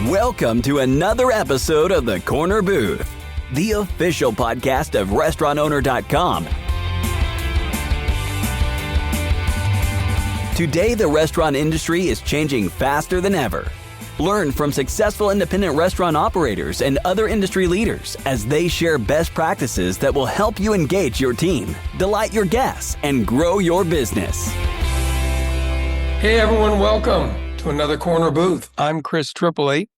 Welcome to another episode of The Corner Booth, the official podcast of restaurantowner.com. Today, the restaurant industry is changing faster than ever. Learn from successful independent restaurant operators and other industry leaders as they share best practices that will help you engage your team, delight your guests, and grow your business. Hey everyone, welcome to another Corner Booth. I'm Chris Tripoli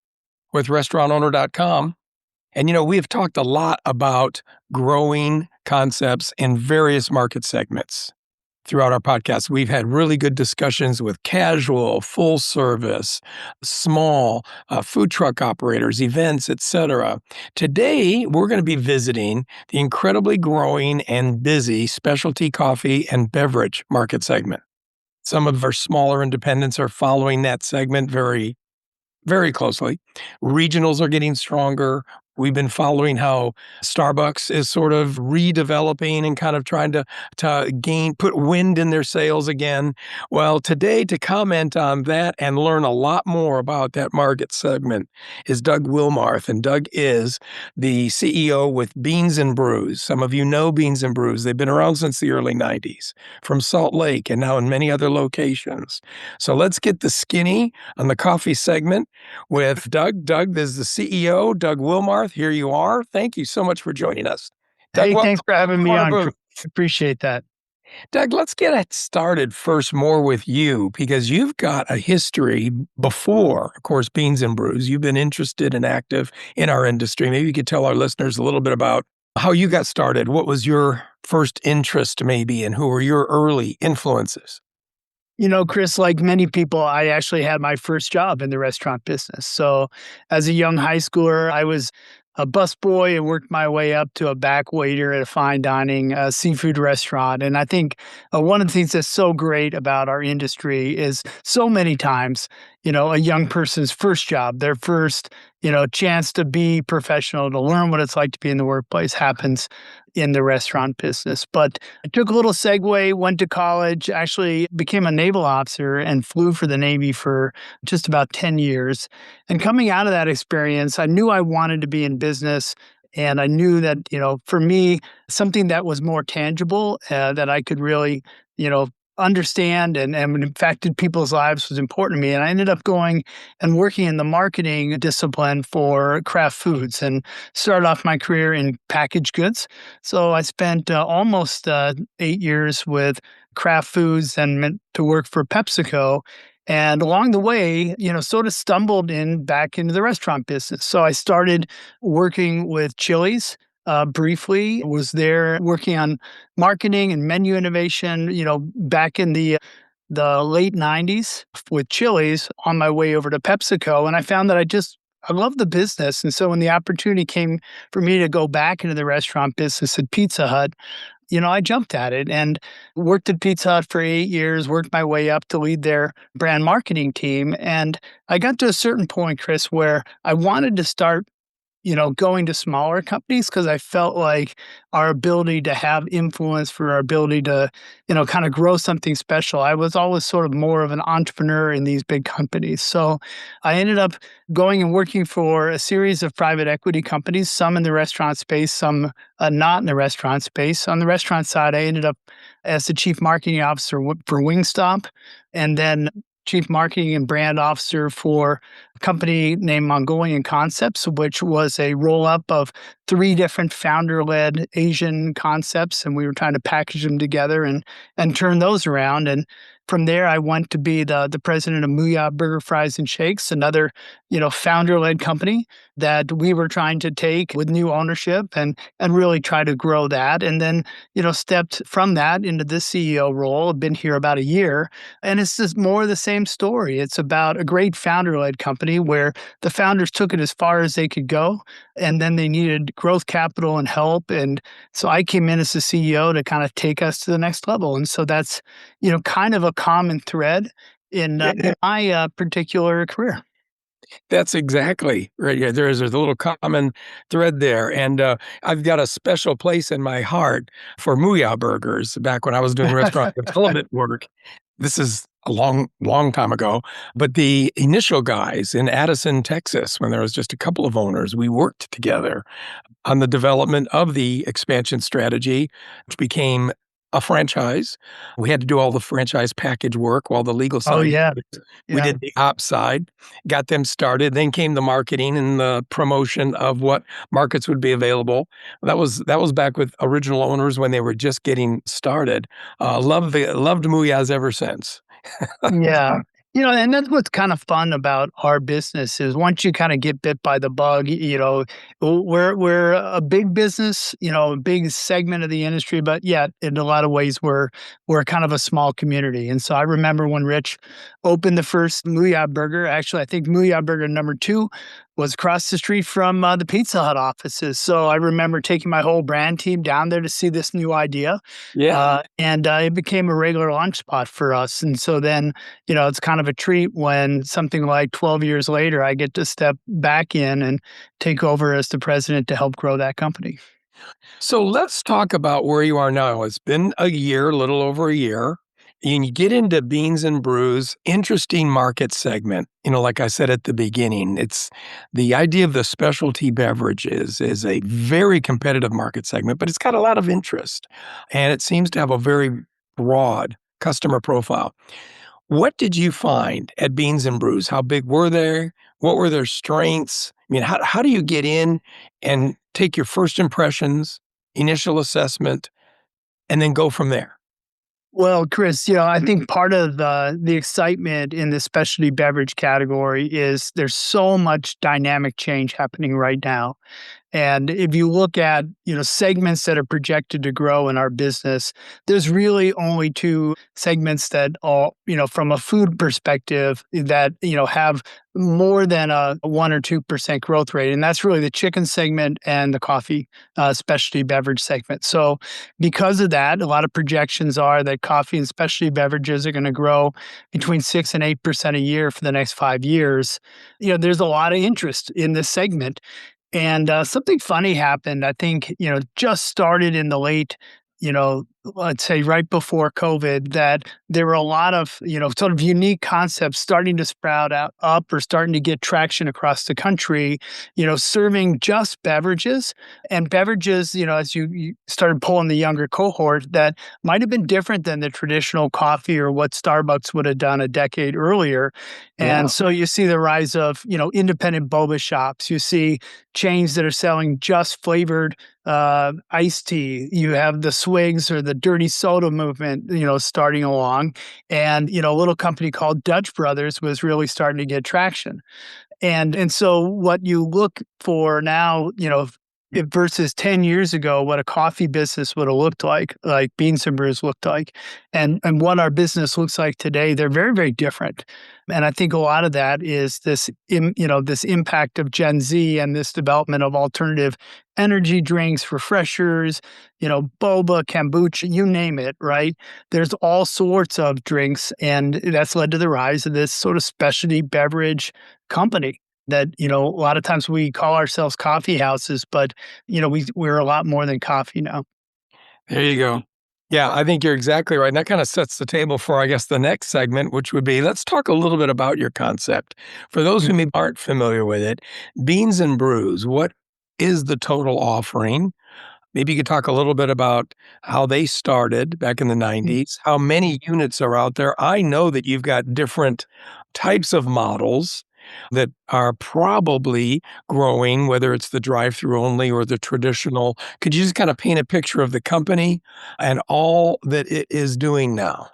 with restaurantowner.com. And we have talked a lot about growing concepts in various market segments. Throughout our podcast, we've had really good discussions with casual, full service, small food truck operators, events, etc. Today, we're going to be visiting the incredibly growing and busy specialty coffee and beverage market segment. Some of our smaller independents are following that segment very, very closely. Regionals are getting stronger. We've been following how Starbucks is sort of redeveloping and kind of trying to put wind in their sails again. Well, today to comment on that and learn a lot more about that market segment is Doug Willmarth. And Doug is the CEO with Beans Brews. Some of you know Beans Brews. They've been around since the early 90s from Salt Lake and now in many other locations. So let's get the skinny on the coffee segment with Doug. Doug is the CEO, Doug Willmarth. Here you are. Thank you so much for joining us. Doug, hey, thanks for having me on. Appreciate that. Doug, let's get it started first more with you because you've got a history before, of course, Beans Brews. You've been interested and active in our industry. Maybe you could tell our listeners a little bit about how you got started. What was your first interest maybe and who were your early influences? Chris, like many people, I actually had my first job in the restaurant business. So as a young high schooler, I was a busboy and worked my way up to a back waiter at a fine dining seafood restaurant. And I think one of the things that's so great about our industry is so many times, a young person's first job, their first, chance to be professional, to learn what it's like to be in the workplace happens in the restaurant business. But I took a little segue, went to college, actually became a naval officer and flew for the Navy for just about 10 years. And coming out of that experience, I knew I wanted to be in business. And I knew that, for me, something that was more tangible, that I could really, understand and impacted people's lives was important to me. And I ended up going and working in the marketing discipline for Kraft Foods and started off my career in packaged goods. So I spent almost 8 years with Kraft Foods and went to work for PepsiCo. And along the way, sort of stumbled back into the restaurant business. So I started working with Chili's. Briefly, was there working on marketing and menu innovation, back in the late 90s with Chili's on my way over to PepsiCo. And I found that I love the business. And so when the opportunity came for me to go back into the restaurant business at Pizza Hut, I jumped at it and worked at Pizza Hut for 8 years, worked my way up to lead their brand marketing team. And I got to a certain point, Chris, where I wanted to start going to smaller companies because I felt like our ability to have influence for our ability to, kind of grow something special. I was always sort of more of an entrepreneur in these big companies. So I ended up going and working for a series of private equity companies, some in the restaurant space, some not in the restaurant space. On the restaurant side, I ended up as the chief marketing officer for Wingstop and then chief marketing and brand officer for a company named Mongolian Concepts, which was a roll-up of 3 different founder-led Asian concepts. And we were trying to package them together and turn those around. And from there, I went to be the president of Muya Burger, Fries, and Shakes, another, founder-led company that we were trying to take with new ownership and really try to grow that. And then, stepped from that into this CEO role. I've been here about a year. And it's just more of the same story. It's about a great founder-led company where the founders took it as far as they could go. And then they needed growth capital and help. And so I came in as the CEO to kind of take us to the next level. And so that's, kind of a common thread in my particular career. That's exactly right. Yeah, there's a little common thread there. And I've got a special place in my heart for Muya burgers back when I was doing restaurant development work. this is a long time ago, but the initial guys in Addison, Texas, when there was just a couple of owners, we worked together on the development of the expansion strategy, which became a franchise. We had to do all the franchise package work while the legal Oh, side, yeah. we Yeah. did the ops side, got them started. Then came the marketing and the promotion of what markets would be available. That was back with original owners when they were just getting started. Loved Muyas ever since. Yeah. And that's what's kind of fun about our business is once you kind of get bit by the bug, we're a big business, a big segment of the industry, but yet in a lot of ways we're kind of a small community. And so I remember when Rich opened the first Muya Burger. Actually, I think Muya Burger number 2 was across the street from the Pizza Hut offices. So I remember taking my whole brand team down there to see this new idea. Yeah. And it became a regular launch spot for us. And so then, it's kind of a treat when something like 12 years later, I get to step back in and take over as the president to help grow that company. So let's talk about where you are now. It's been a year, a little over a year, and you get into Beans and Brews, interesting market segment. Like I said at the beginning, it's the idea of the specialty beverages is a very competitive market segment, but it's got a lot of interest, and it seems to have a very broad customer profile. What did you find at Beans and Brews? How big were they? What were their strengths? I mean, how do you get in and take your first impressions, initial assessment, and then go from there? Well, Chris, I think part of the excitement in the specialty beverage category is there's so much dynamic change happening right now. And if you look at, segments that are projected to grow in our business, there's really only 2 segments that are, from a food perspective that, have more than a 1 or 2% growth rate. And that's really the chicken segment and the coffee specialty beverage segment. So because of that, a lot of projections are that coffee and specialty beverages are going to grow between 6 and 8% a year for the next 5 years. There's a lot of interest in this segment. And something funny happened. I think, just started in the late, let's say right before COVID, that there were a lot of, sort of unique concepts starting to sprout out up or starting to get traction across the country, serving just beverages and beverages, as you started pulling the younger cohort that might have been different than the traditional coffee or what Starbucks would have done a decade earlier. Yeah. And so you see the rise of, independent boba shops. You see chains that are selling just flavored iced tea. You have the swigs or the dirty soda movement, starting along. And, a little company called Dutch Brothers was really starting to get traction. And so what you look for now, versus 10 years ago, what a coffee business would have looked like Beans and Brews looked like, and what our business looks like today, they're very, very different. And I think a lot of that is this impact of Gen Z and this development of alternative energy drinks, refreshers, boba, kombucha, you name it, right? There's all sorts of drinks, and that's led to the rise of this sort of specialty beverage company that, a lot of times we call ourselves coffee houses, but, we're a lot more than coffee now. There you go. Yeah, I think you're exactly right. And that kind of sets the table for, I guess, the next segment, which would be let's talk a little bit about your concept. For those who maybe aren't familiar with it, Beans and Brews, what is the total offering? Maybe you could talk a little bit about how they started back in the 90s, how many units are out there. I know that you've got different types of models that are probably growing, whether it's the drive-through only or the traditional. Could you just kind of paint a picture of the company and all that it is doing now?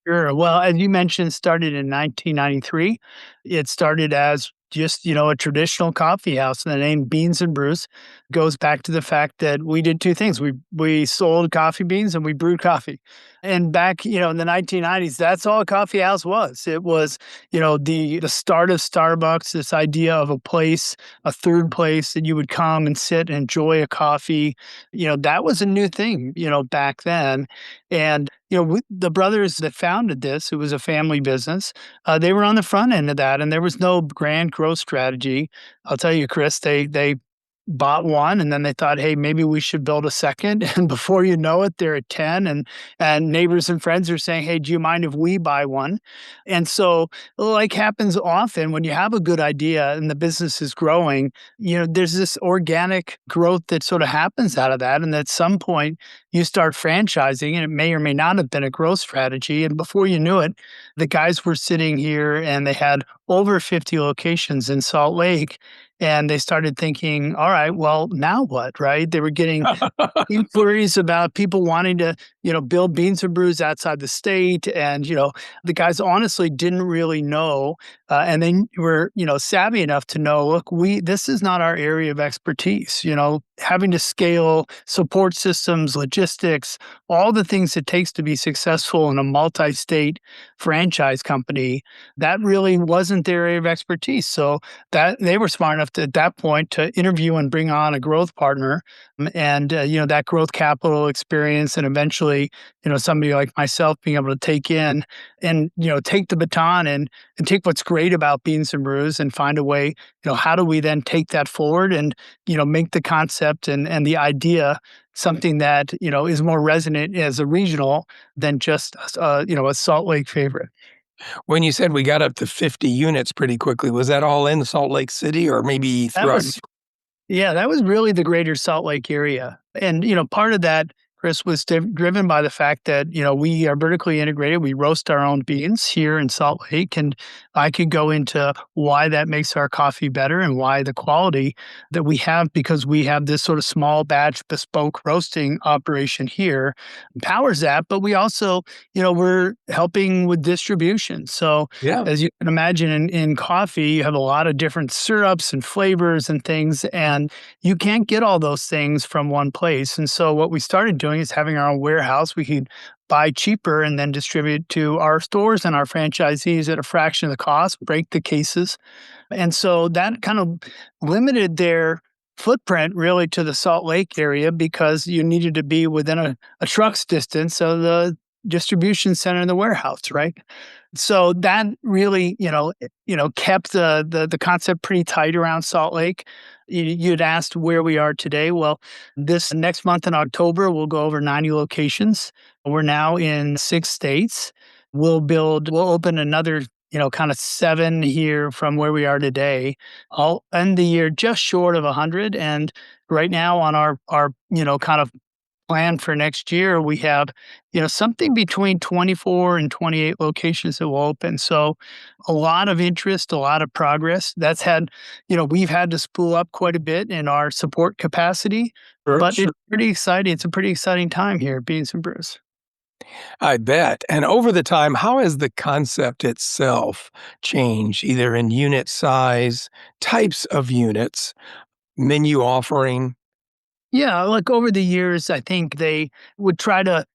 Sure. Well, as you mentioned, started in 1993. It started as just, a traditional coffee house. And the name Beans and Brews goes back to the fact that we did 2 things. We sold coffee beans and we brewed coffee. And back, in the 1990s, that's all a coffee house was. It was, the start of Starbucks, this idea of a place, a third place that you would come and sit and enjoy a coffee. That was a new thing, back then. And the brothers that founded this, it was a family business. They were on the front end of that, and there was no grand growth strategy. I'll tell you, Chris, they bought one, and then they thought, hey, maybe we should build a second. And before you know it, they're at 10, and neighbors and friends are saying, hey, do you mind if we buy one? And so, like happens often when you have a good idea and the business is growing, there's this organic growth that sort of happens out of that. And at some point, you start franchising, and it may or may not have been a growth strategy. And before you knew it, the guys were sitting here and they had over 50 locations in Salt Lake. And they started thinking, all right, well, now what, right? They were getting inquiries about people wanting to, build Beans and Brews outside the state. And, the guys honestly didn't really know. And they were, savvy enough to know, look, this is not our area of expertise, having to scale support systems, logistics, all the things it takes to be successful in a multi-state franchise company. That really wasn't their area of expertise. So that they were smart enough at that point to interview and bring on a growth partner, and that growth capital experience, and eventually somebody like myself being able to take in and take the baton and take what's great about Beans and Brews and find a way, how do we then take that forward and make the concept and the idea something that is more resonant as a regional than just a Salt Lake favorite. When you said we got up to 50 units pretty quickly, was that all in Salt Lake City or maybe throughout? That was really the greater Salt Lake area. And, part of that, Chris, was driven by the fact that, we are vertically integrated. We roast our own beans here in Salt Lake. And I could go into why that makes our coffee better and why the quality that we have, because we have this sort of small batch bespoke roasting operation here, powers that. But we also, we're helping with distribution. So as you can imagine in coffee, you have a lot of different syrups and flavors and things, and you can't get all those things from one place. And so what we started doing is having our own warehouse. We could buy cheaper and then distribute to our stores and our franchisees at a fraction of the cost, break the cases. And so that kind of limited their footprint really to the Salt Lake area, because you needed to be within a truck's distance of the distribution center in the warehouse, right? So that really, kept the concept pretty tight around Salt Lake. You'd asked where we are today. Well, this next month in October, we'll go over 90 locations. We're now in 6 states. We'll open another, kind of 7 here from where we are today. I'll end the year just short of 100. And right now on our kind of plan for next year, we have, something between 24 and 28 locations that will open. So a lot of interest, a lot of progress. That's had, we've had to spool up quite a bit in our support capacity, but it's pretty exciting. It's a pretty exciting time here at Beans and Brews. I bet. And over the time, how has the concept itself changed, either in unit size, types of units, menu offering? Yeah, like over the years, I think they would try to,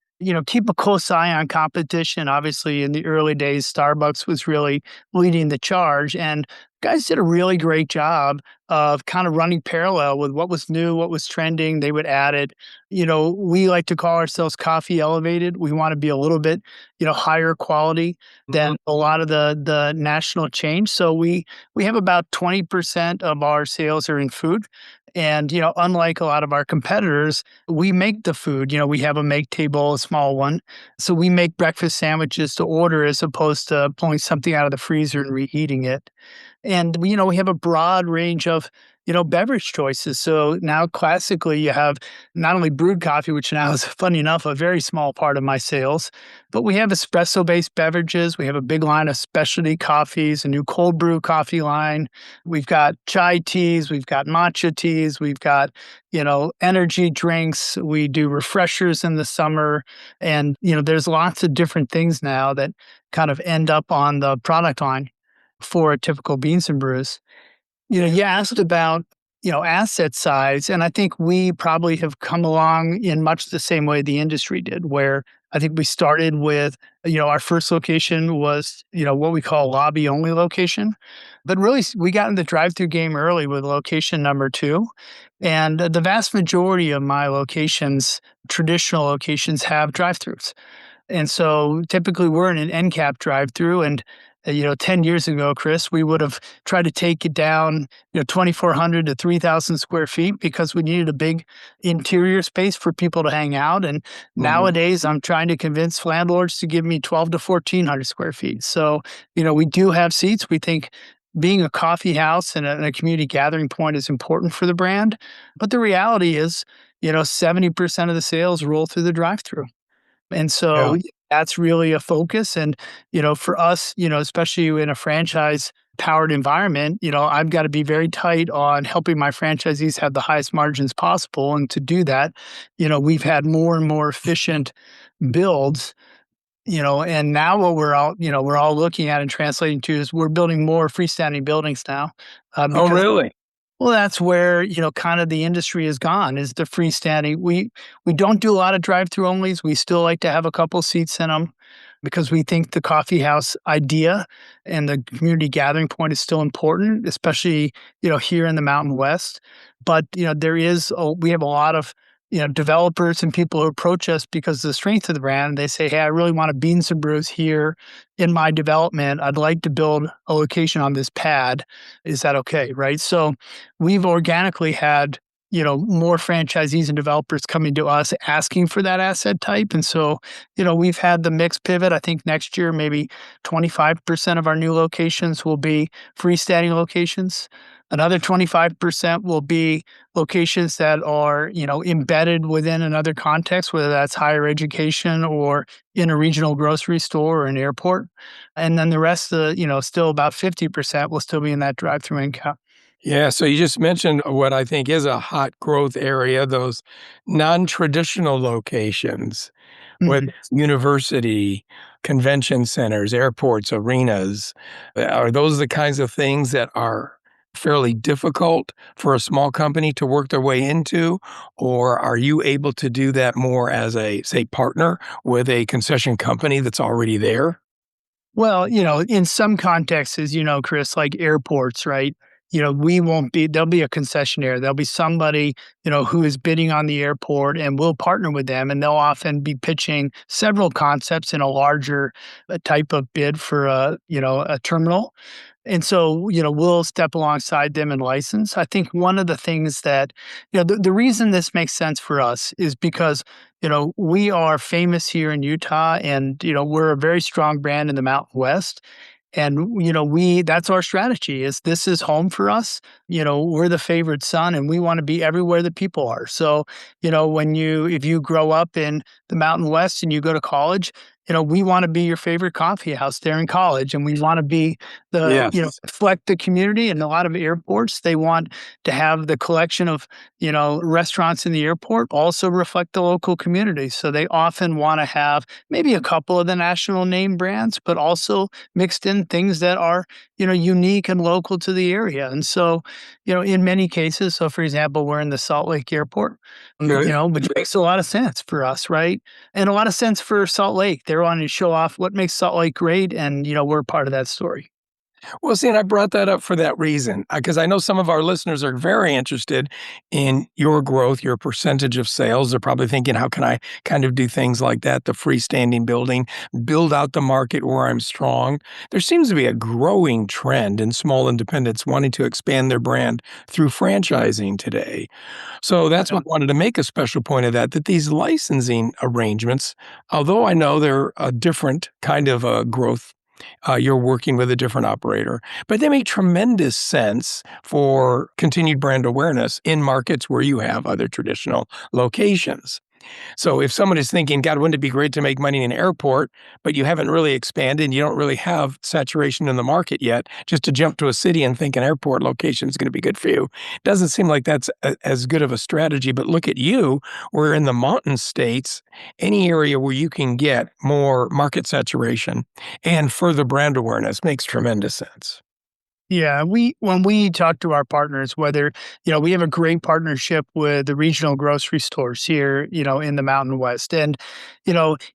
keep a close eye on competition. Obviously, in the early days, Starbucks was really leading the charge, and guys did a really great job of kind of running parallel with what was new, what was trending. They would add it. We like to call ourselves coffee elevated. We want to be a little bit, higher quality than a lot of the national chains. So we have about 20% of our sales are in food. And, unlike a lot of our competitors, we make the food. We have a make table, a small one. So we make breakfast sandwiches to order as opposed to pulling something out of the freezer and reheating it. And, we have a broad range of, beverage choices. So now classically you have not only brewed coffee, which now is, funny enough, a very small part of my sales, but we have espresso-based beverages. We have a big line of specialty coffees, a new cold brew coffee line. We've got chai teas. We've got matcha teas. We've got, energy drinks. We do refreshers in the summer. And, there's lots of different things now that kind of end up on the product line for a typical Beans and Brews. You asked about, asset size, and I think we probably have come along in much the same way the industry did, where I think we started with, our first location was, what we call a lobby-only location. But really, we got in the drive-thru game early with location number 2. And the vast majority of my locations, traditional locations, have drive-thrus. And so typically we're in an end cap drive-thru, and 10 years ago, Chris, we would have tried to take it down, 2,400 to 3,000 square feet because we needed a big interior space for people to hang out. And nowadays, I'm trying to convince landlords to give me 12 to 1,400 square feet. So, we do have seats. We think being a coffee house and a community gathering point is important for the brand. But the reality is, 70% of the sales roll through the drive-thru. And Yeah. so that's really a focus. And, for us, especially in a franchise powered environment, I've got to be very tight on helping my franchisees have the highest margins possible. And to do that, we've had more and more efficient builds, and now what we're all looking at and translating to is we're building more freestanding buildings now. Oh, Because really? well, that's where, kind of the industry has gone is the freestanding. We don't do a lot of drive-through onlys. We still like to have a couple seats in them because we think the coffee house idea and the community gathering point is still important, especially, here in the Mountain West. But, we have a lot of, developers and people who approach us because of the strength of the brand. They say, hey, I really want a Beans and Brews here in my development. I'd like to build a location on this pad. Is that okay? Right. So we've organically had, more franchisees and developers coming to us asking for that asset type. And so, we've had the mix pivot. I think next year, maybe 25% of our new locations will be freestanding locations. Another 25% will be locations that are, embedded within another context, whether that's higher education or in a regional grocery store or an airport. And then the rest, still about 50% will still be in that drive-through income. Yeah, so you just mentioned what I think is a hot growth area, those non-traditional locations with Mhm. university, convention centers, airports, arenas. Are those the kinds of things that are fairly difficult for a small company to work their way into? Or are you able to do that more as a, say, partner with a concession company that's already there? Well, in some contexts, as you know, Chris, like airports, right? There'll be a concessionaire. There'll be somebody, who is bidding on the airport and we'll partner with them. And they'll often be pitching several concepts in a larger type of bid for a terminal. And so, we'll step alongside them and license. I think one of the things that, the reason this makes sense for us is because, we are famous here in Utah and, we're a very strong brand in the Mountain West. And, that's our strategy is this is home for us. We're the favorite son and we want to be everywhere that people are. So, if you grow up in the Mountain West and you go to college, we want to be your favorite coffee house there in college. And we want to be Yes. reflect the community. And a lot of airports, they want to have the collection of, restaurants in the airport also reflect the local community. So they often want to have maybe a couple of the national name brands, but also mixed in things that are, unique and local to the area. And so, in many cases, so for example, we're in the Salt Lake Airport, Good. which makes a lot of sense for us, right? And a lot of sense for Salt Lake. They're wanting to show off what makes Salt Lake great. And, we're part of that story. Well, see, and I brought that up for that reason, because I know some of our listeners are very interested in your growth, your percentage of sales. They're probably thinking, how can I kind of do things like that, the freestanding building, build out the market where I'm strong? There seems to be a growing trend in small independents wanting to expand their brand through franchising today. So that's why I wanted to make a special point of that these licensing arrangements, although I know they're a different kind of a growth, you're working with a different operator, but they make tremendous sense for continued brand awareness in markets where you have other traditional locations. So if someone is thinking, God, wouldn't it be great to make money in an airport, but you haven't really expanded and you don't really have saturation in the market yet, just to jump to a city and think an airport location is going to be good for you, doesn't seem like that's as good of a strategy. But look at you, we're in the mountain states, any area where you can get more market saturation and further brand awareness makes tremendous sense. Yeah, when we talk to our partners, whether, we have a great partnership with the regional grocery stores here, in the Mountain West. And,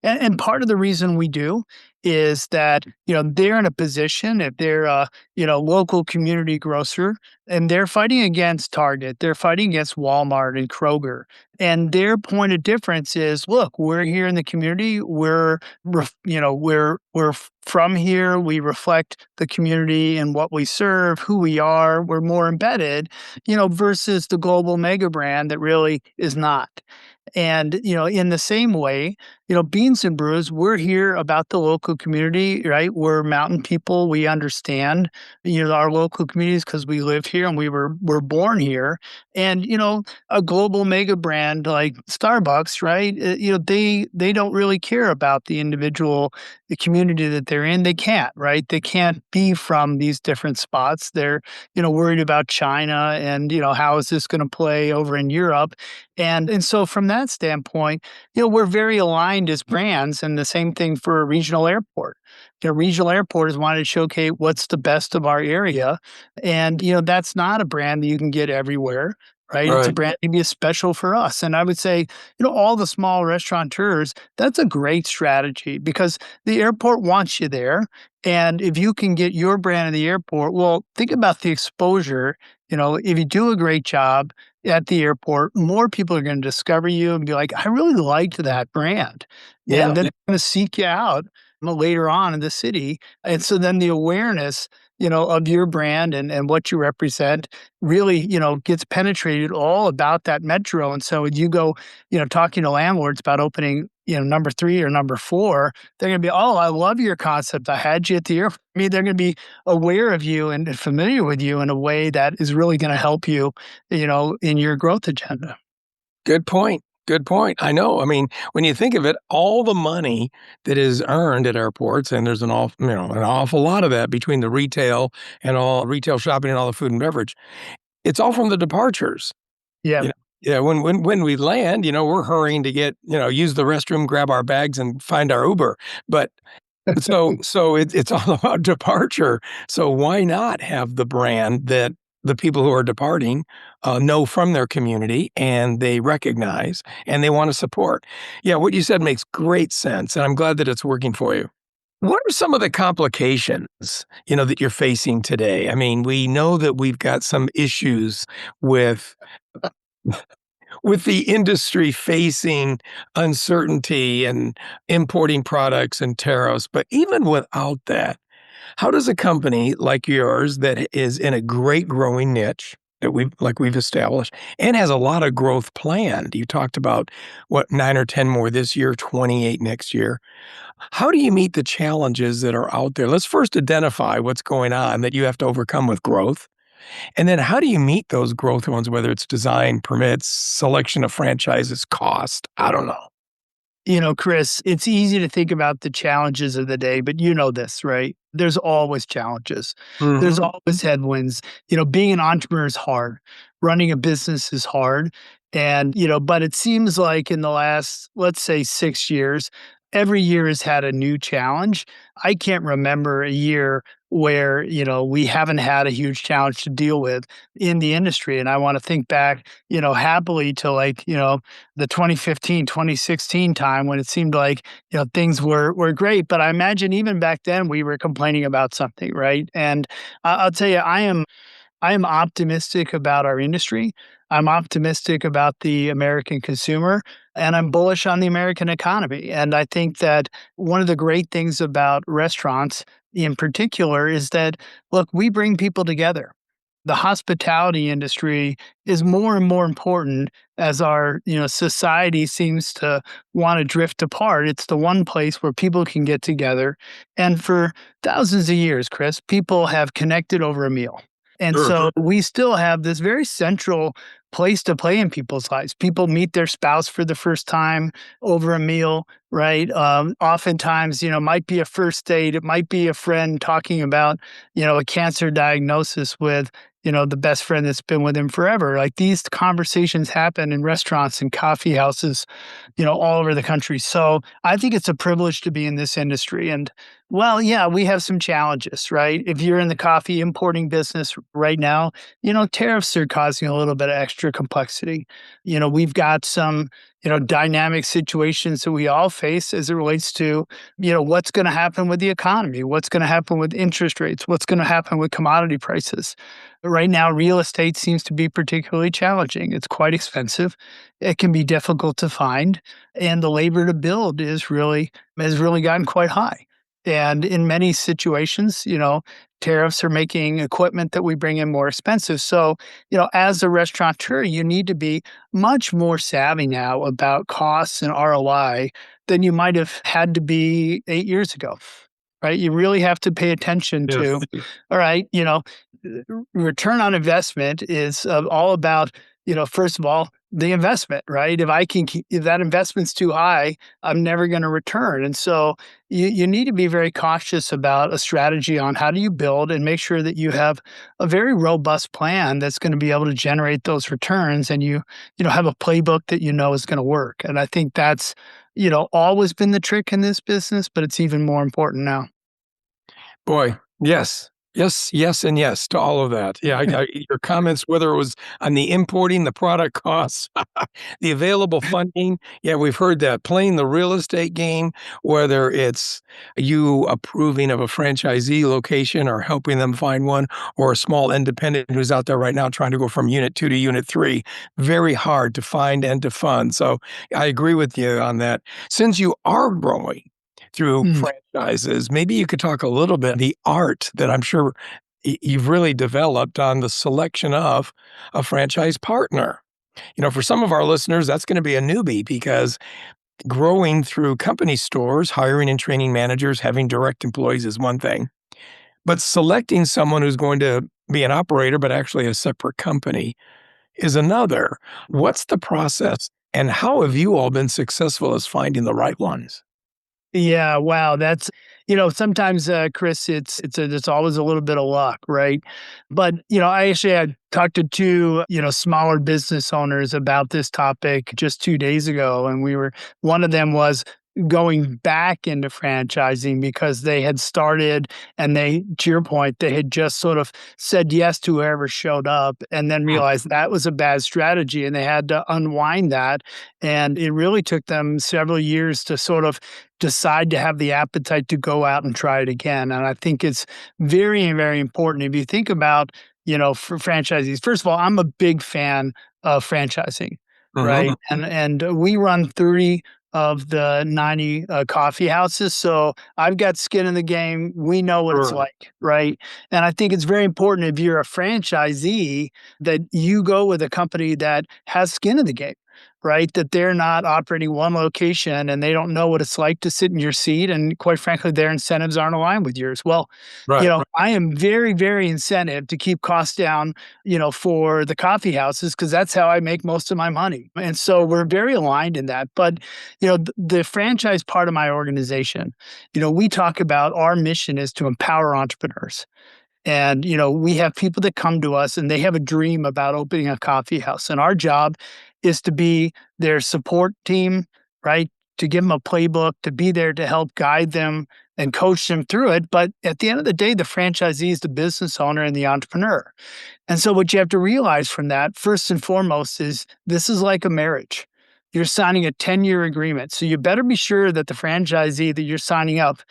and part of the reason we do is that, they're in a position, if they're a, local community grocer, and they're fighting against Target, they're fighting against Walmart and Kroger. And their point of difference is, look, we're here in the community. We're from here. We reflect the community and what we serve, who we are. We're more embedded, versus the global mega brand that really is not. And, in the same way, Beans and Brews, we're here about the local community, right? We're mountain people. We understand, our local communities because we live here and we're born here. And, a global mega brand like Starbucks, right? They don't really care about the community that they're in. They can't, right? They can't be from these different spots. They're, worried about China and, how is this going to play over in Europe? And so from that standpoint, we're very aligned as brands, and the same thing for a regional airport. Regional airport is wanting to showcase what's the best of our area. And, that's not a brand that you can get everywhere, right? It's a brand maybe special for us. And I would say, all the small restaurateurs, that's a great strategy because the airport wants you there. And if you can get your brand in the airport, well, think about the exposure. If you do a great job at the airport, more people are going to discover you and be like, I really liked that brand. Yeah. And then they're going to seek you out later on in the city. And so then the awareness, of your brand and what you represent really, gets penetrated all about that metro. And so when you go, talking to landlords about opening, number 3 or number 4, they're going to be, oh, I love your concept. I had you at the airport. I mean, they're going to be aware of you and familiar with you in a way that is really going to help you, in your growth agenda. Good point. Good point. I know. I mean, when you think of it, all the money that is earned at airports, and there's an awful lot of that between the retail and all retail shopping and all the food and beverage, it's all from the departures. Yeah. Yeah. When we land, we're hurrying to get, use the restroom, grab our bags, and find our Uber. But so it's all about departure. So why not have the brand that the people who are departing know from their community and they recognize and they want to support? Yeah, what you said makes great sense, and I'm glad that it's working for you. What are some of the complications, that you're facing today? I mean, we know that we've got some issues with the industry facing uncertainty and importing products and tariffs, but even without that, how does a company like yours that is in a great growing niche that we've established and has a lot of growth planned? You talked about 9 or 10 more this year, 28 next year. How do you meet the challenges that are out there? Let's first identify what's going on that you have to overcome with growth. And then how do you meet those growth ones, whether it's design, permits, selection of franchises, cost? I don't know. Chris, it's easy to think about the challenges of the day, but you know this, right? There's always challenges. Mhm. There's always headwinds. Being an entrepreneur is hard. Running a business is hard. And, but it seems like in the last, let's say 6 years, every year has had a new challenge. I can't remember a year where, we haven't had a huge challenge to deal with in the industry. And I want to think back, happily to the 2015, 2016 time when it seemed like, things were great. But I imagine even back then we were complaining about something, right? And I'll tell you, I am optimistic about our industry. I'm optimistic about the American consumer, and I'm bullish on the American economy. And I think that one of the great things about restaurants in particular is that, look, we bring people together. The hospitality industry is more and more important as our, society seems to want to drift apart. It's the one place where people can get together. And for thousands of years, Chris, people have connected over a meal. And so we still have this very central place to play in people's lives. People meet their spouse for the first time over a meal, right? Oftentimes, might be a first date. It might be a friend talking about, a cancer diagnosis with, the best friend that's been with him forever. Like these conversations happen in restaurants and coffee houses, all over the country. So I think it's a privilege to be in this industry. And Well, yeah, we have some challenges, right? If you're in the coffee importing business right now, tariffs are causing a little bit of extra complexity. We've got some, dynamic situations that we all face as it relates to, what's going to happen with the economy, what's going to happen with interest rates, what's going to happen with commodity prices. Right now, real estate seems to be particularly challenging. It's quite expensive. It can be difficult to find, and the labor to build has really gotten quite high. And in many situations, tariffs are making equipment that we bring in more expensive. So, as a restaurateur, you need to be much more savvy now about costs and ROI than you might have had to be 8 years ago, right? You really have to pay attention Yes. to, all right, return on investment is all about, first of all, the investment, right? If that investment's too high, I'm never going to return. And so you need to be very cautious about a strategy on how do you build and make sure that you have a very robust plan that's going to be able to generate those returns, and you have a playbook that is going to work. And I think that's, always been the trick in this business, but it's even more important now. Boy, yes. Yes, yes, and yes to all of that. Yeah, your comments, whether it was on the importing, the product costs, the available funding. Yeah, we've heard that. Playing the real estate game, whether it's you approving of a franchisee location or helping them find one, or a small independent who's out there right now trying to go from unit 2 to unit 3. Very hard to find and to fund. So I agree with you on that. Since you are growing through franchises, maybe you could talk a little bit the art that I'm sure you've really developed on the selection of a franchise partner. For some of our listeners, that's going to be a newbie, because growing through company stores, hiring and training managers, having direct employees is one thing, but selecting someone who's going to be an operator but actually a separate company is another. What's the process, and how have you all been successful as finding the right ones? Yeah, wow, that's sometimes, Chris, it's always a little bit of luck, right? But I actually had talked to two smaller business owners about this topic just 2 days ago, and one of them was going back into franchising because they had started, and to your point, they had just sort of said yes to whoever showed up, and then realized that was a bad strategy, and they had to unwind that. And it really took them several years to sort of decide to have the appetite to go out and try it again. And I think it's very, very important. If you think about, for franchisees, first of all, I'm a big fan of franchising, right? And we run 30 of the 90 coffee houses. So I've got skin in the game. We know what it's like, right? And I think it's very important, if you're a franchisee, that you go with a company that has skin in the game, right? That they're not operating one location and they don't know what it's like to sit in your seat. And quite frankly, their incentives aren't aligned with yours. Well, Right. I am very, very incentive to keep costs down, for the coffee houses, because that's how I make most of my money. And so we're very aligned in that. But, the franchise part of my organization, we talk about our mission is to empower entrepreneurs. And, we have people that come to us and they have a dream about opening a coffee house. And our job is to be their support team, right? To give them a playbook, to be there to help guide them and coach them through it. But at the end of the day, the franchisee is the business owner and the entrepreneur. And so what you have to realize from that, first and foremost, is this is like a marriage. You're signing a 10-year agreement. So you better be sure that the franchisee that you're signing up,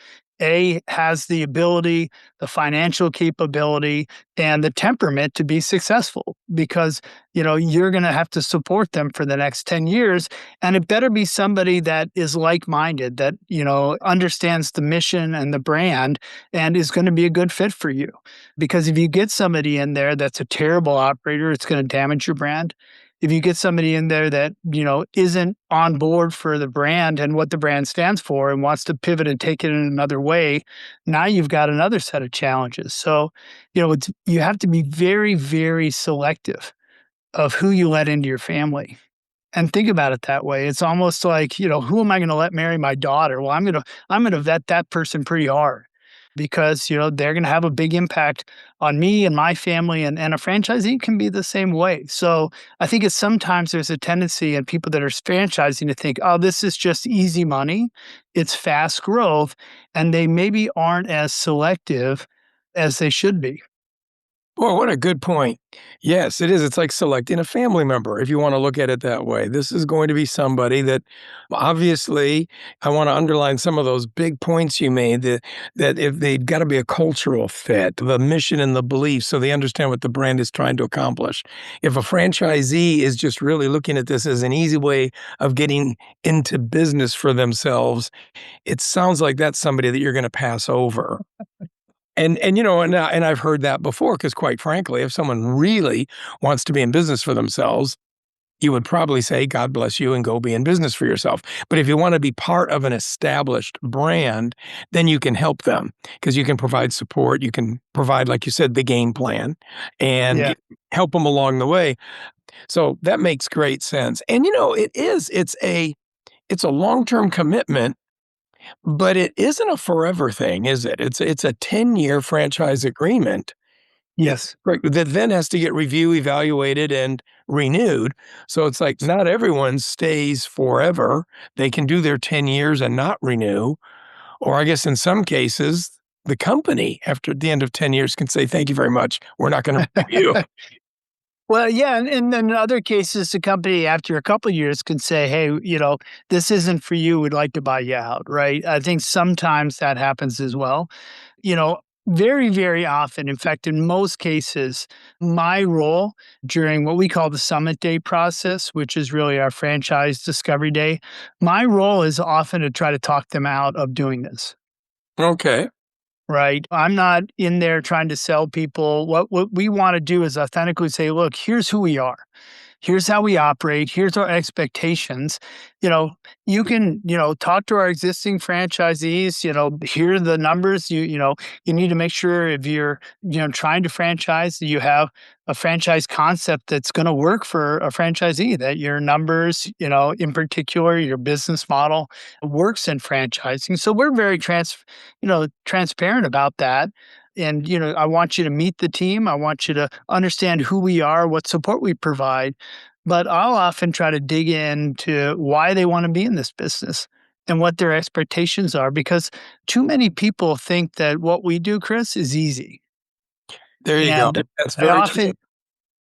has the ability, the financial capability, and the temperament to be successful, because, you're going to have to support them for the next 10 years. And it better be somebody that is like-minded, that, understands the mission and the brand and is going to be a good fit for you. Because if you get somebody in there that's a terrible operator, it's going to damage your brand. If you get somebody in there that, isn't on board for the brand and what the brand stands for and wants to pivot and take it in another way, now you've got another set of challenges. So, you have to be very, very selective of who you let into your family. And think about it that way. It's almost like, who am I going to let marry my daughter? Well, I'm going to vet that person pretty hard. because, they're going to have a big impact on me and my family, and a franchisee can be the same way. So I think it's sometimes there's a tendency in people that are franchising to think, oh, this is just easy money. It's fast growth. And they maybe aren't as selective as they should be. Boy, what a good point. Yes, it is. It's like selecting a family member, if you want to look at it that way. This is going to be somebody that obviously, I want to underline some of those big points you made, that if they've got to be a cultural fit, the mission and the belief, so they understand what the brand is trying to accomplish. If a franchisee is just really looking at this as an easy way of getting into business for themselves, it sounds like that's somebody that you're going to pass over. And I've heard that before, because quite frankly, if someone really wants to be in business for themselves, you would probably say, God bless you, and go be in business for yourself. But if you want to be part of an established brand, then you can help them, because you can provide support. You can provide, like you said, the game plan, and help them along the way. So that makes great sense. And it's a long-term commitment. But it isn't a forever thing, is it? It's a 10-year franchise agreement. Yes. Right, that then has to get evaluated, and renewed. So it's like not everyone stays forever. They can do their 10 years and not renew. Or I guess in some cases, the company, after the end of 10 years, can say, thank you very much. We're not going to renew you. Well, yeah, and then in other cases, the company after a couple of years can say, "Hey, this isn't for you. We'd like to buy you out." Right? I think sometimes that happens as well. Very, very often, in fact, in most cases, my role during what we call the Summit Day process, which is really our franchise discovery day, my role is often to try to talk them out of doing this. Okay. Right. I'm not in there trying to sell people. What we want to do is authentically say, look, here's who we are. Here's how we operate. Here's our expectations. You can, talk to our existing franchisees, hear the numbers. You need to make sure if you're, trying to franchise, that you have a franchise concept that's going to work for a franchisee, that your numbers, in particular, your business model works in franchising. So we're very transparent about that. And, I want you to meet the team. I want you to understand who we are, what support we provide. But I'll often try to dig into why they want to be in this business and what their expectations are, because too many people think that what we do, Chris, is easy. There you go. And That's I very often, true.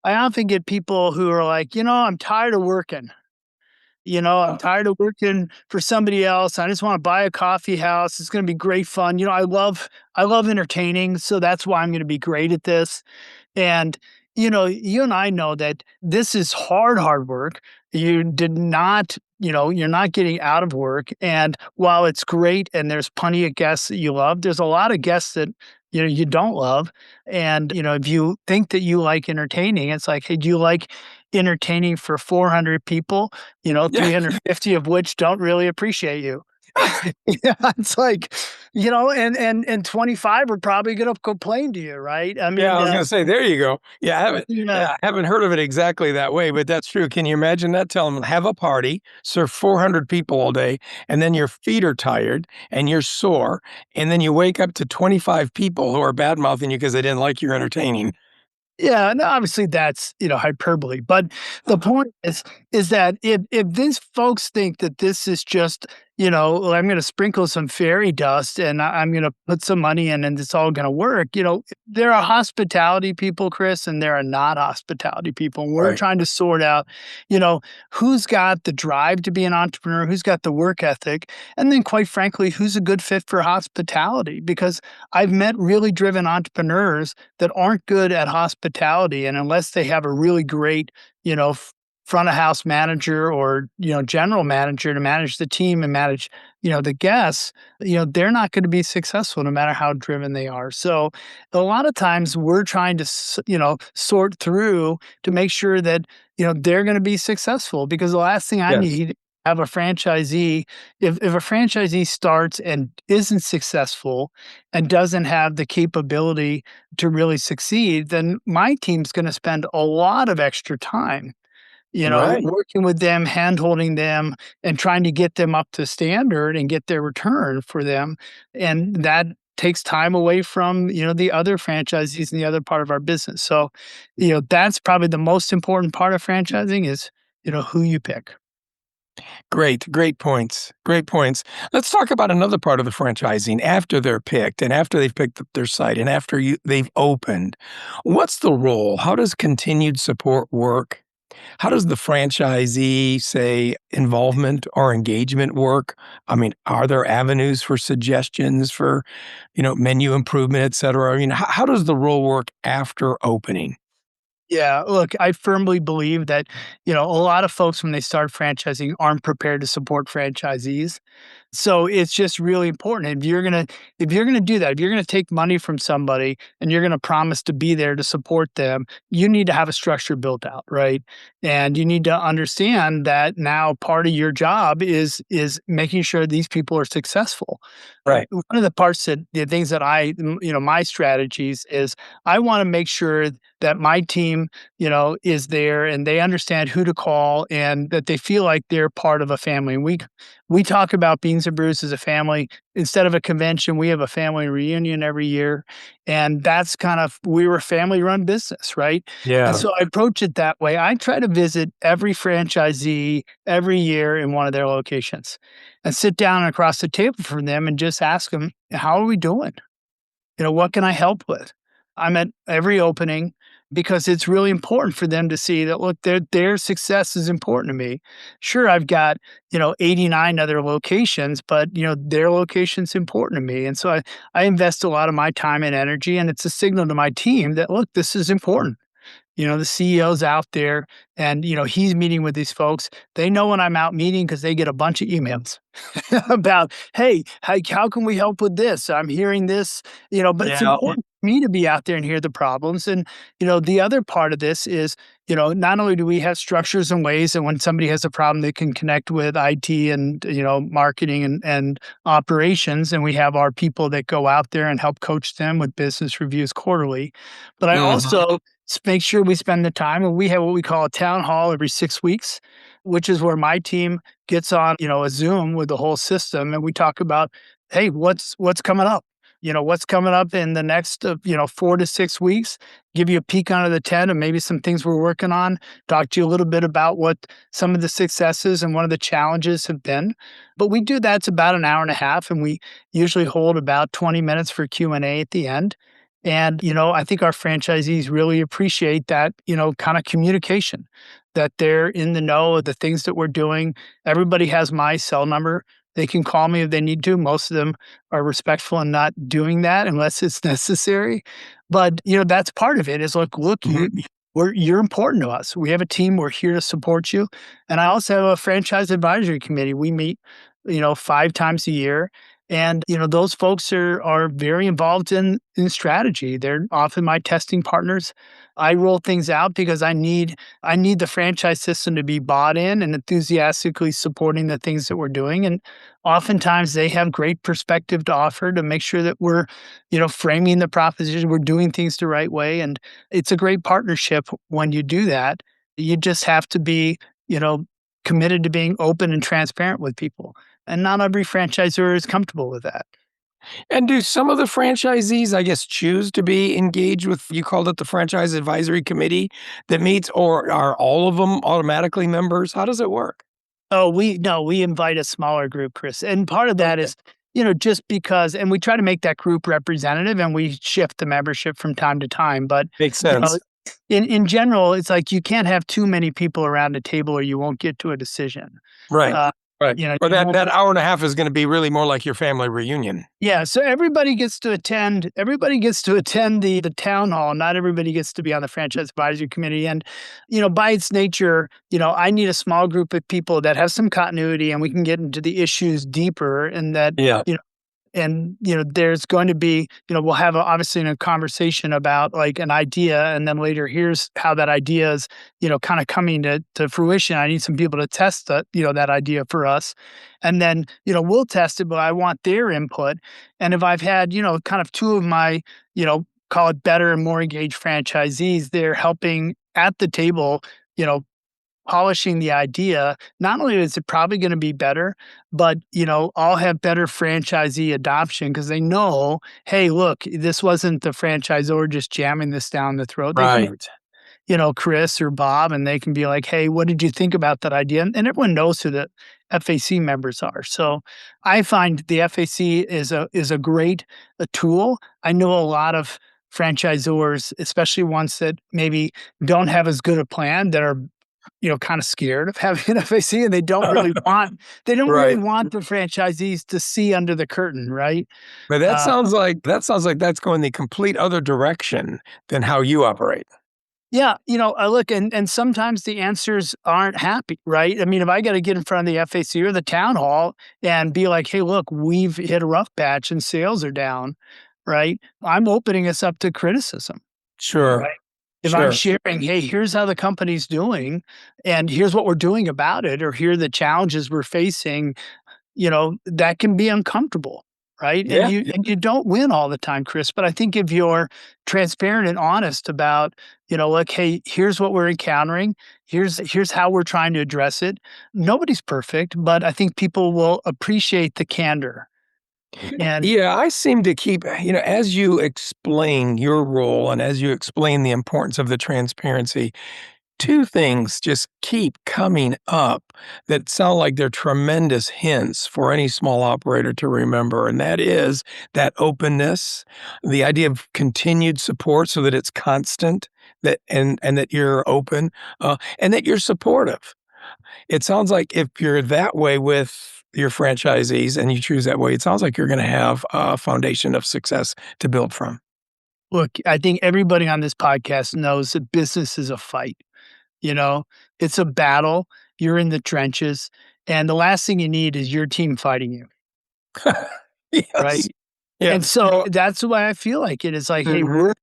I often get people who are like, I'm tired of working. I'm tired of working for somebody else. I just want to buy a coffee house. It's going to be great fun. I love entertaining, so that's why I'm going to be great at this. And you and I know that this is hard work. You did not, you're not getting out of work. And while it's great and there's plenty of guests that you love, there's a lot of guests that you don't love. And if you think that you like entertaining, it's like, hey, do you like entertaining for 400 people, 350 of which don't really appreciate you? Yeah, it's like, and 25 are probably going to complain to you, right? I mean, I was going to say, there you go. I haven't heard of it exactly that way, but that's true. Can you imagine that? Tell them, have a party, serve 400 people all day, and then your feet are tired and you're sore, and then you wake up to 25 people who are bad-mouthing you because they didn't like your entertaining. Yeah, and obviously that's, hyperbole. But the point is that if these folks think that this is just, I'm going to sprinkle some fairy dust and I'm going to put some money in and it's all going to work, there are hospitality people, Chris, and there are not hospitality people. And we're trying to sort out, who's got the drive to be an entrepreneur, who's got the work ethic, and then quite frankly, who's a good fit for hospitality. Because I've met really driven entrepreneurs that aren't good at hospitality. And unless they have a really great, front of house manager or, general manager to manage the team and manage, the guests, they're not going to be successful no matter how driven they are. So a lot of times we're trying to, sort through to make sure that, they're going to be successful, because the last thing I need have a franchisee, if a franchisee starts and isn't successful and doesn't have the capability to really succeed, then my team's going to spend a lot of extra time working with them, hand-holding them, and trying to get them up to standard and get their return for them. And that takes time away from, the other franchisees and the other part of our business. So, that's probably the most important part of franchising is, who you pick. Great points. Great points. Let's talk about another part of the franchising after they're picked and after they've picked up their site and after they've opened. What's the role? How does continued support work? How does the franchisee, say, involvement or engagement work? I mean, are there avenues for suggestions for, menu improvement, et cetera? I mean, how does the role work after opening? Yeah, look, I firmly believe that, a lot of folks when they start franchising aren't prepared to support franchisees. So it's just really important. If you're gonna do that, if you're gonna take money from somebody and you're gonna promise to be there to support them, you need to have a structure built out, right? And you need to understand that now part of your job is making sure these people are successful. Right. One of the things that my strategies is I want to make sure that my team, is there and they understand who to call and that they feel like they're part of a family. And we talk about Beans and Brews as a family. Instead of a convention, we have a family reunion every year. And that's we're a family run business, right? And Yeah. so I approach it that way. I try to visit every franchisee every year in one of their locations and sit down across the table from them and just ask them, how are we doing? What can I help with? I'm at every opening because it's really important for them to see that, look, their success is important to me. Sure, I've got, 89 other locations, but, their location's important to me. And so I invest a lot of my time and energy, and it's a signal to my team that, look, this is important. The CEO's out there and, he's meeting with these folks. They know when I'm out meeting because they get a bunch of emails about, hey, how can we help with this? I'm hearing this, but it's Yeah. important for me to be out there and hear the problems. And, the other part of this is, not only do we have structures and ways, and when somebody has a problem, they can connect with IT and, marketing and operations. And we have our people that go out there and help coach them with business reviews quarterly. But I also make sure we spend the time, and we have what we call a town hall every 6 weeks, which is where my team gets on, a Zoom with the whole system. And we talk about, hey, what's coming up? What's coming up in the next, 4 to 6 weeks, give you a peek under the tent and maybe some things we're working on, talk to you a little bit about what some of the successes and one of the challenges have been. But we do that. It's about an hour and a half, and we usually hold about 20 minutes for Q&A at the end. And, I think our franchisees really appreciate that, kind of communication, that they're in the know of the things that we're doing. Everybody has my cell number. They can call me if they need to. Most of them are respectful in not doing that unless it's necessary. But, that's part of it is look, you're important to us. We have a team. We're here to support you. And I also have a franchise advisory committee. We meet, 5 times a year. And, those folks are very involved in strategy. They're often my testing partners. I roll things out because I need the franchise system to be bought in and enthusiastically supporting the things that we're doing. And oftentimes they have great perspective to offer to make sure that we're, framing the proposition, we're doing things the right way. And it's a great partnership when you do that. You just have to be, committed to being open and transparent with people. And not every franchisor is comfortable with that. And do some of the franchisees, I guess, choose to be engaged with, you called it the franchise advisory committee that meets, or are all of them automatically members? How does it work? Oh, we invite a smaller group, Chris. And part of that is, just because, and we try to make that group representative and we shift the membership from time to time. But Makes sense. in general, it's like you can't have too many people around a table or you won't get to a decision. Right. Right. Or You won't that hour and a half is going to be really more like your family reunion. Yeah, so everybody gets to attend the town hall. Not everybody gets to be on the franchise advisory committee. And, by its nature, I need a small group of people that have some continuity and we can get into the issues deeper and that, Yeah. and, there's going to be, we'll have obviously a conversation about like an idea. And then later, here's how that idea is, kind of coming to fruition. I need some people to test that, that idea for us. And then, we'll test it, but I want their input. And if I've had, kind of 2 of my, call it better and more engaged franchisees, they're helping at the table, polishing the idea, not only is it probably going to be better, but, I'll have better franchisee adoption because they know, hey, look, this wasn't the franchisor just jamming this down the throat. They can, Right. Chris or Bob, and they can be like, hey, what did you think about that idea? And everyone knows who the FAC members are. So I find the FAC is a great tool. I know a lot of franchisors, especially ones that maybe don't have as good a plan, that are kind of scared of having an FAC, and they don't really want Right. the franchisees to see under the curtain, right? But that Uh, sounds like that's going the complete other direction than how you operate. Yeah, I look, and sometimes the answers aren't happy, right? I mean, if I got to get in front of the FAC or the town hall and be like, "Hey, look, we've hit a rough patch and sales are down," right? I'm opening us up to criticism, Sure. right? If I'm Sure. sharing, "Hey, here's how the company's doing, and here's what we're doing about it," or "Here are the challenges we're facing," that can be uncomfortable, right? And Yeah. you don't win all the time, Chris, but I think if you're transparent and honest about, like, hey, here's what we're encountering, here's how we're trying to address it. Nobody's perfect, but I think people will appreciate the candor. And Yeah, I seem to keep, as you explain your role and as you explain the importance of the transparency, two things just keep coming up that sound like they're tremendous hints for any small operator to remember. And that is that openness, the idea of continued support so that it's constant, that and that you're open, and that you're supportive. It sounds like if you're that way with your franchisees and you choose that way, it sounds like you're going to have a foundation of success to build from. look, I think everybody on this podcast knows that business is a fight. You know, it's a battle. You're in the trenches, and the last thing you need is your team fighting you, right? Yes. Yeah. And so that's why I feel like it is like, hey, Mhm.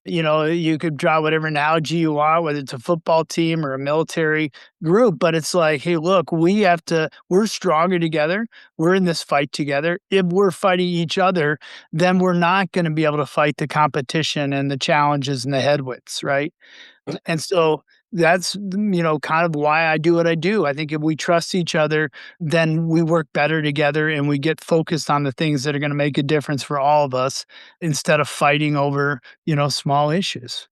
you could draw whatever analogy you want, whether it's a football team or a military group, but it's like, hey, look, we're stronger together. We're in this fight together. If we're fighting each other, then we're not going to be able to fight the competition and the challenges and the headwinds, right? And so that's, kind of why I do what I do. I think if we trust each other, then we work better together and we get focused on the things that are going to make a difference for all of us instead of fighting over, small issues.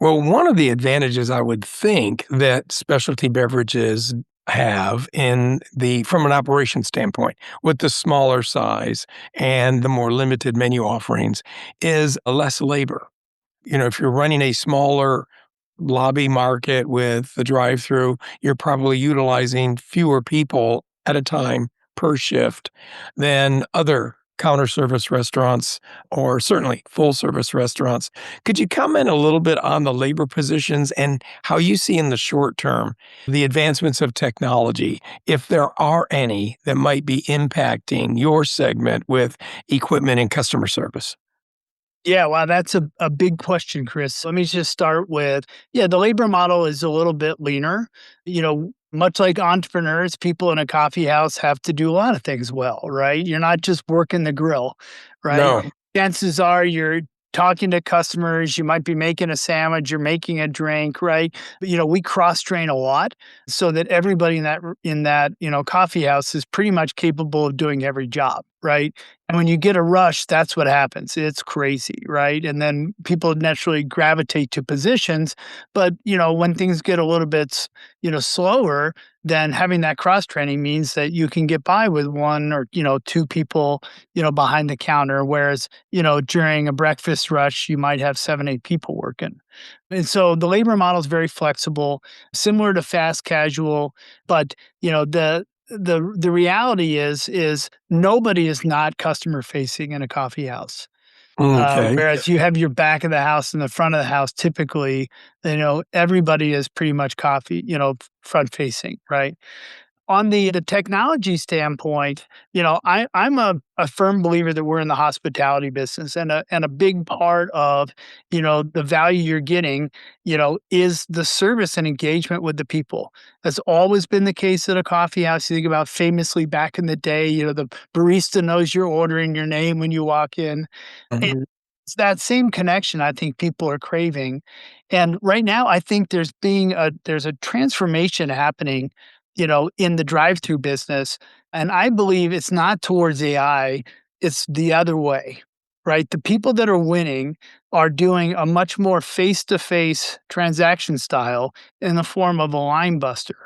Well, one of the advantages I would think that specialty beverages have from an operation standpoint, with the smaller size and the more limited menu offerings, is less labor. If you're running a smaller lobby market with the drive-through, you're probably utilizing fewer people at a time per shift than other counter service restaurants or certainly full service restaurants. Could you comment a little bit on the labor positions and how you see in the short term the advancements of technology, if there are any that might be impacting your segment with equipment and customer service? Yeah, wow, that's a big question, Chris. Let me just start with, yeah, the labor model is a little bit leaner. Much like entrepreneurs, people in a coffee house have to do a lot of things well, right? You're not just working the grill, right? No. Chances are you're talking to customers, you might be making a sandwich, you're making a drink, right? But, we cross train a lot so that everybody in that coffee house is pretty much capable of doing every job, right? And when you get a rush, that's what happens. It's crazy, right? And then people naturally gravitate to positions. But, when things get a little bit, slower, then having that cross training means that you can get by with one or, two people, behind the counter. Whereas, during a breakfast rush, you might have 7, 8 people working. And so the labor model is very flexible, similar to fast casual, but, the reality is nobody is not customer facing in a coffee house. Okay. Whereas you have your back of the house and the front of the house, typically, everybody is pretty much coffee, front facing, right? On the technology standpoint, I'm a firm believer that we're in the hospitality business, and a big part of, the value you're getting, is the service and engagement with the people. That's always been the case at a coffee house. You think about famously back in the day, the barista knows you're ordering your name when you walk in. Mhm. It's that same connection I think people are craving. And right now, I think there's a transformation happening, in the drive-through business. And I believe it's not towards AI, it's the other way, right? The people that are winning are doing a much more face-to-face transaction style in the form of a line buster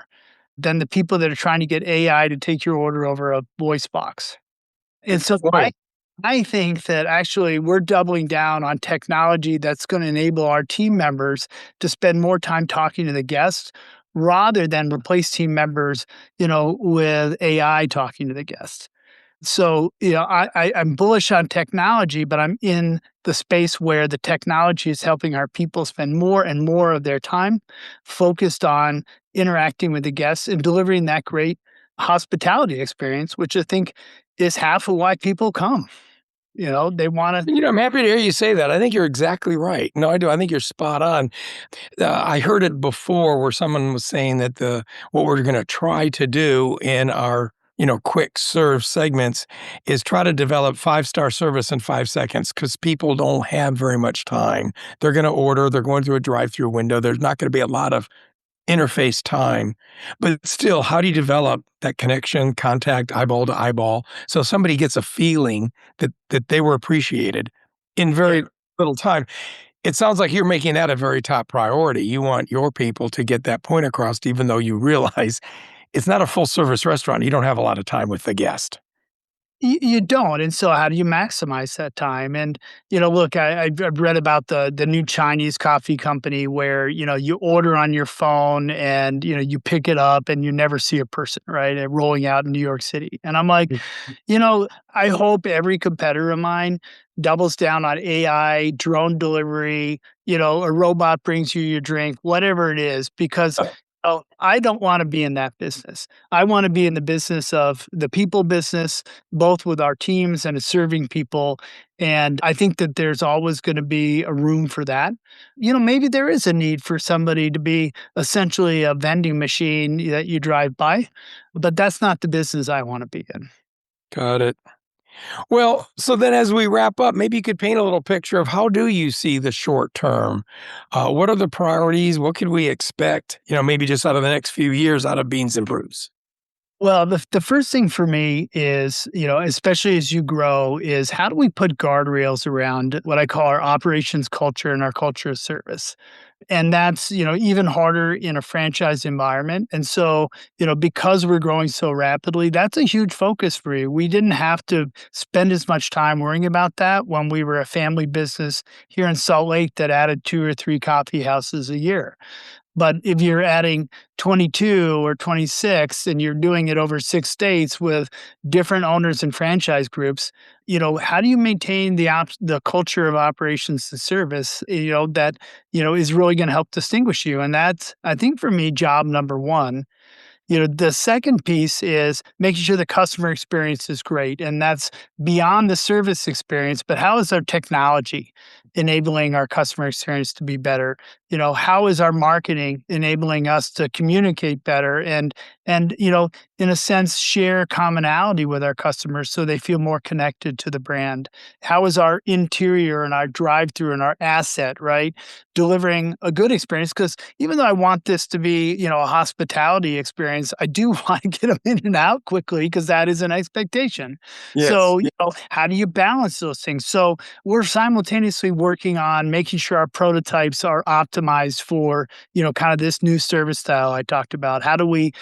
than the people that are trying to get AI to take your order over a voice box. And so Right. I think that actually we're doubling down on technology that's going to enable our team members to spend more time talking to the guests rather than replace team members, with AI talking to the guests. So, I'm bullish on technology, but I'm in the space where the technology is helping our people spend more and more of their time focused on interacting with the guests and delivering that great hospitality experience, which I think is half of why people come. They want to. I'm happy to hear you say that. I think you're exactly right. No, I do. I think you're spot on. I heard it before where someone was saying that what we're going to try to do in our quick serve segments is try to develop 5-star service in 5 seconds because people don't have very much time. They're going to order. They're going through a drive-through window. There's not going to be a lot of interface time. But still, how do you develop that connection, contact, eyeball to eyeball, so somebody gets a feeling that they were appreciated in very little time? It sounds like you're making that a very top priority. You want your people to get that point across, even though you realize it's not a full service restaurant. You don't have a lot of time with the guest. You don't, and so how do you maximize that time? And look, I've read about the new Chinese coffee company where you order on your phone and you pick it up and you never see a person, right? And rolling out in New York City, and I'm like, I hope every competitor of mine doubles down on AI, drone delivery, a robot brings you your drink, whatever it is, because I don't want to be in that business. I want to be in the business of the people business, both with our teams and serving people. And I think that there's always going to be a room for that. Maybe there is a need for somebody to be essentially a vending machine that you drive by, but that's not the business I want to be in. Got it. Well, so then as we wrap up, maybe you could paint a little picture of how do you see the short term? What are the priorities? What can we expect, maybe just out of the next few years out of Beans and Brews? Well, the first thing for me is, especially as you grow, is how do we put guardrails around what I call our operations culture and our culture of service? And that's, even harder in a franchise environment. And so, because we're growing so rapidly, that's a huge focus for you. We didn't have to spend as much time worrying about that when we were a family business here in Salt Lake that added 2 or 3 coffee houses a year. But if you're adding 22 or 26 and you're doing it over 6 states with different owners and franchise groups, how do you maintain the culture of operations and service, that, is really going to help distinguish you? And that's, I think for me, job number one. The second piece is making sure the customer experience is great. And that's beyond the service experience, but how is our technology enabling our customer experience to be better? How is our marketing enabling us to communicate better and in a sense, share commonality with our customers so they feel more connected to the brand? How is our interior and our drive-through and our asset, right, delivering a good experience? Because even though I want this to be, a hospitality experience, I do want to get them in and out quickly because that is an expectation. Yes. So, how do you balance those things? So we're simultaneously working on making sure our prototypes are optimized for, kind of this new service style I talked about. How do we,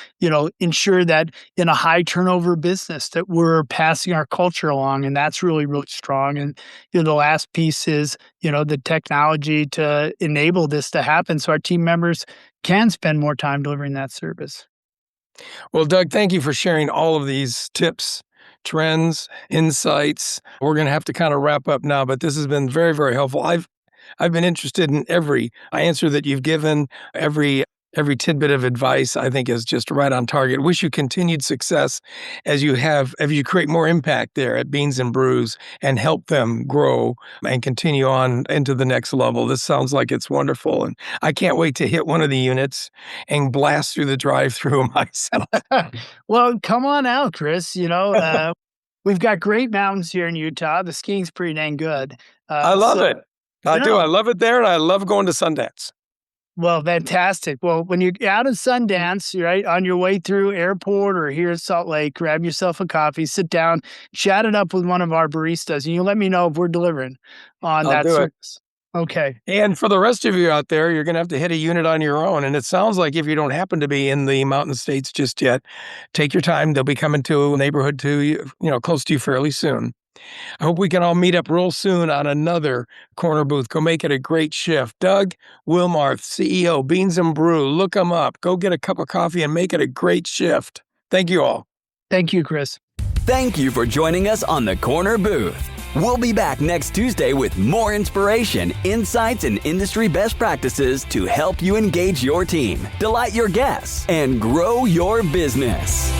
ensure that in a high turnover business that we're passing our culture along, and that's really, really strong. And the last piece is, the technology to enable this to happen so our team members can spend more time delivering that service. Well, Doug, thank you for sharing all of these tips, trends, insights. We're going to have to kind of wrap up now, but this has been very, very helpful. I've been interested in every answer that you've given, every tidbit of advice. I think is just right on target. Wish you continued success as you create more impact there at Beans and Brews and help them grow and continue on into the next level. This sounds like it's wonderful, and I can't wait to hit one of the units and blast through the drive-through myself. Well, come on out, Chris. We've got great mountains here in Utah. The skiing's pretty dang good. I love it. I do. Yeah. I love it there, and I love going to Sundance. Well, fantastic. Well, when you're out of Sundance, you're right on your way through airport or here at Salt Lake, grab yourself a coffee, sit down, chat it up with one of our baristas, and you let me know if we're delivering on I'll that do it. service. Okay. And for the rest of you out there, you're going to have to hit a unit on your own. And it sounds like if you don't happen to be in the Mountain States just yet, take your time. They'll be coming to a neighborhood to you, close to you fairly soon. I hope we can all meet up real soon on another corner booth. Go make it a great shift. Doug Willmarth, CEO, Beans and Brew. Look them up. Go get a cup of coffee and make it a great shift. Thank you all. Thank you, Chris. Thank you for joining us on the Corner Booth. We'll be back next Tuesday with more inspiration, insights, and industry best practices to help you engage your team, delight your guests, and grow your business.